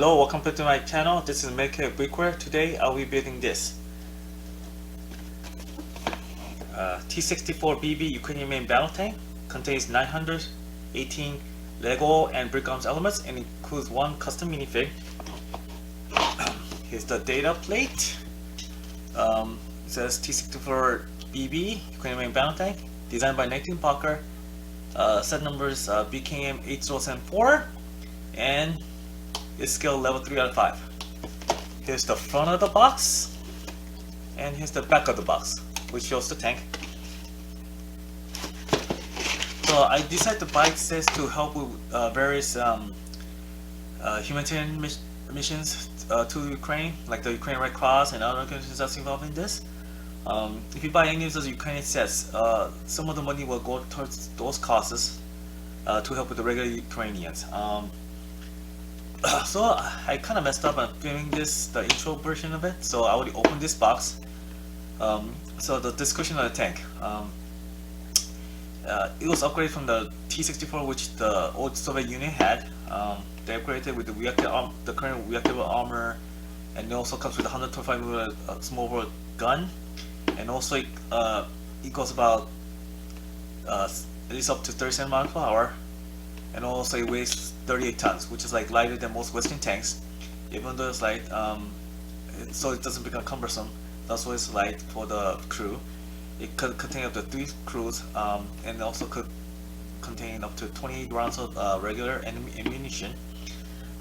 Hello, welcome back to my channel. This is Maker Brickware. Today I'll be building this T-64BB Ukrainian Main Battle Tank. Contains 918 Lego and brick arms elements and includes one custom minifig. Here's the data plate. It says T-64BB Ukrainian Main Battle Tank, designed by Nathan Parker. Set numbers BKM 8074 and is scale level 3 out of 5. Here's the front of the box, and here's the back of the box, which shows the tank. So I decided to buy this to help with various humanitarian missions to Ukraine, like the Ukrainian Red Cross and other organizations that's involved in this. If you buy any of those Ukrainian sets, some of the money will go towards those causes to help with the regular Ukrainians. So I kind of messed up on filming the intro version of it, so I already opened this box. So the description of the tank. It was upgraded from the T-64, which the old Soviet Union had. They upgraded with the current reactable armor, and it also comes with a 125mm small bore gun, and also it goes about at least up to 37 miles per hour. And also it weighs 38 tons, which is like lighter than most Western tanks. Even though it's light, so it doesn't become cumbersome. That's why it's light for the crew. It could contain up to 3 crews, and also could contain up to 28 rounds of regular ammunition.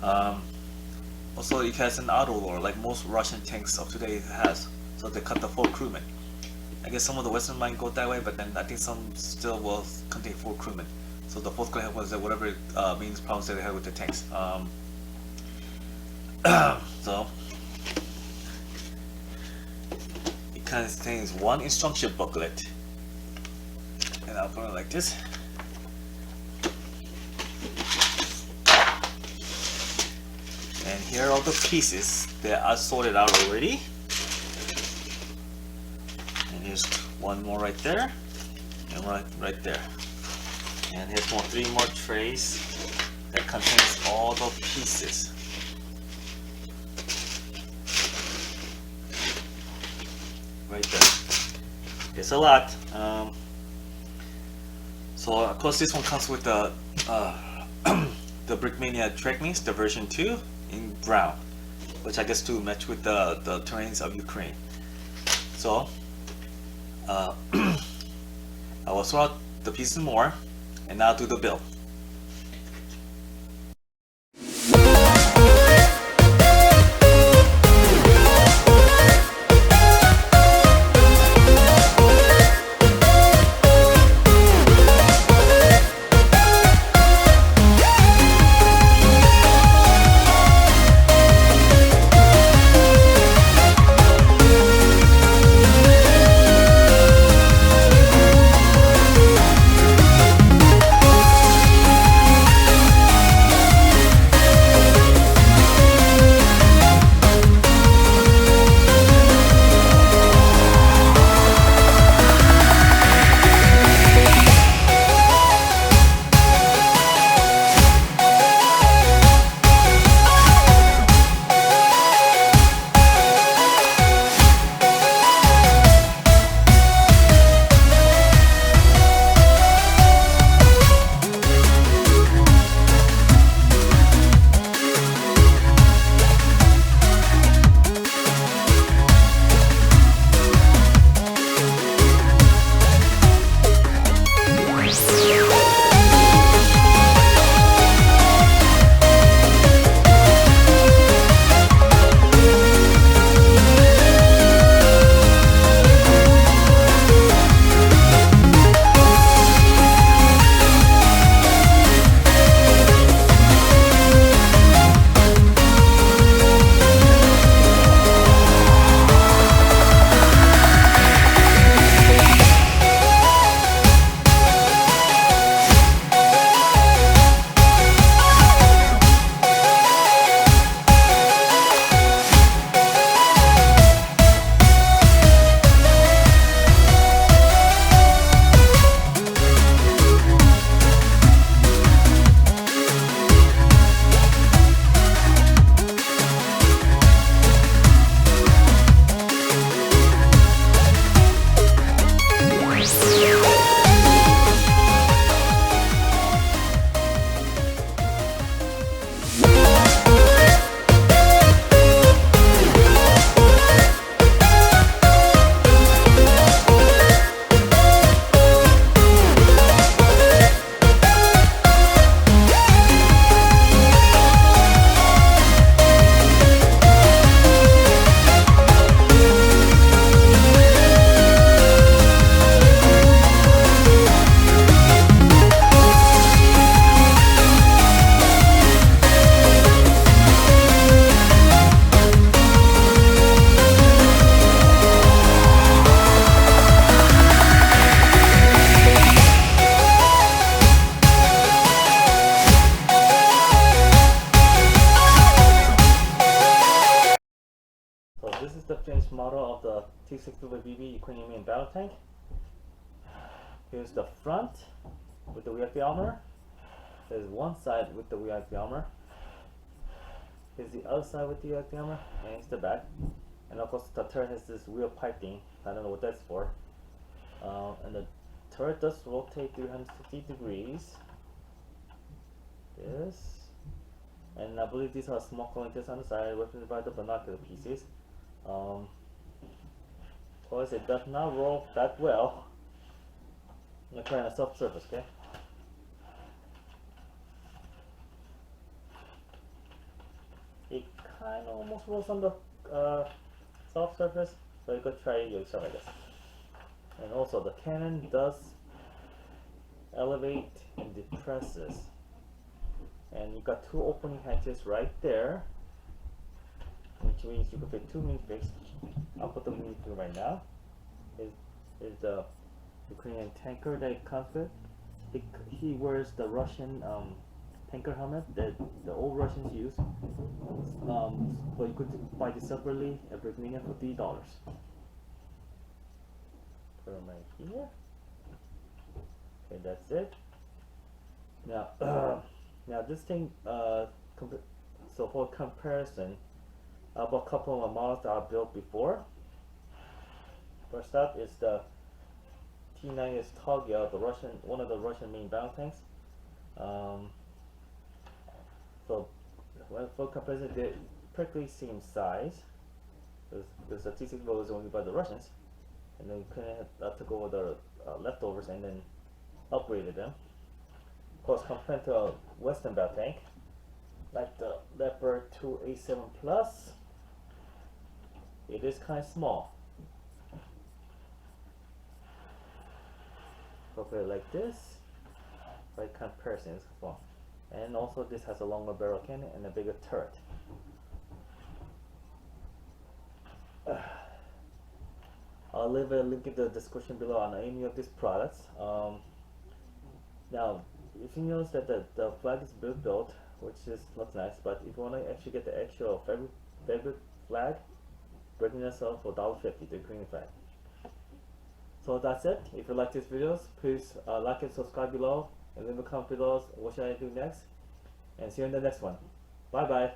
Also, it has an auto loader like most Russian tanks of today has, so they cut the 4 crewmen. I guess some of the Western might go that way, but then I think some still will contain 4 crewmen. So the fourth gonna help was whatever means problems that they had with the tanks. So it contains one instruction booklet, and I'll put it like this. And here are all the pieces that I sorted out already. And here's one more right there, and right there. And here's 3 more trays that contains all the pieces. Right there. It's a lot. So of course this one comes with the the Brickmania Trackmeans, the version 2 in brown, which I guess to match with the terrains of Ukraine. So I will throw out the pieces more, and now do the build. So this is the finished model of the T-64BB Ukrainian Main Battle Tank. Here's the front with the reactive armor. There's one side with the reactive armor. Here's the other side with the reactive armor, and here's the back. And of course the turret has this wheel pipe thing. I don't know what that's for. And the turret does rotate 360 degrees. This. And I believe these are small connectors on the side represented by the binocular pieces. Of course it does not roll that well. I'm gonna try on a soft surface, okay? It kind of almost rolls on the soft surface, so you could try it yourself, I guess. And also the cannon does elevate and depresses. And you got two opening hatches right there, which means you can fit two minifigs. I'll put the minifig right now. Is the Ukrainian tanker that it comes with. He wears the Russian tanker helmet that the old Russians use. But you could buy this separately at Brickmania for $3. Put them right here. Okay, that's it. Now, now this thing, so for comparison, about a couple of models that I built before. First up is the T-90 Togya, one of the Russian main battle tanks. So for comparison, they're practically same size, because the T-64 was only by the Russians, and then Ukrainian took over the leftovers and then upgraded them. Of course, compared to a Western battle tank, like the Leopard 2A7 Plus, it is kind of small. Compared like this, by comparison, it's small. And also this has a longer barrel cannon and a bigger turret. I'll leave a link in the description below on any of these products. Now, if you notice that the flag is built, which looks nice, but if you want to actually get the actual fabric flag, Brickmania sells for $1.50, the Ukrainian flag. So that's it. If you like these videos, please like and subscribe below, and leave a comment below what should I do next. And see you in the next one. Bye bye.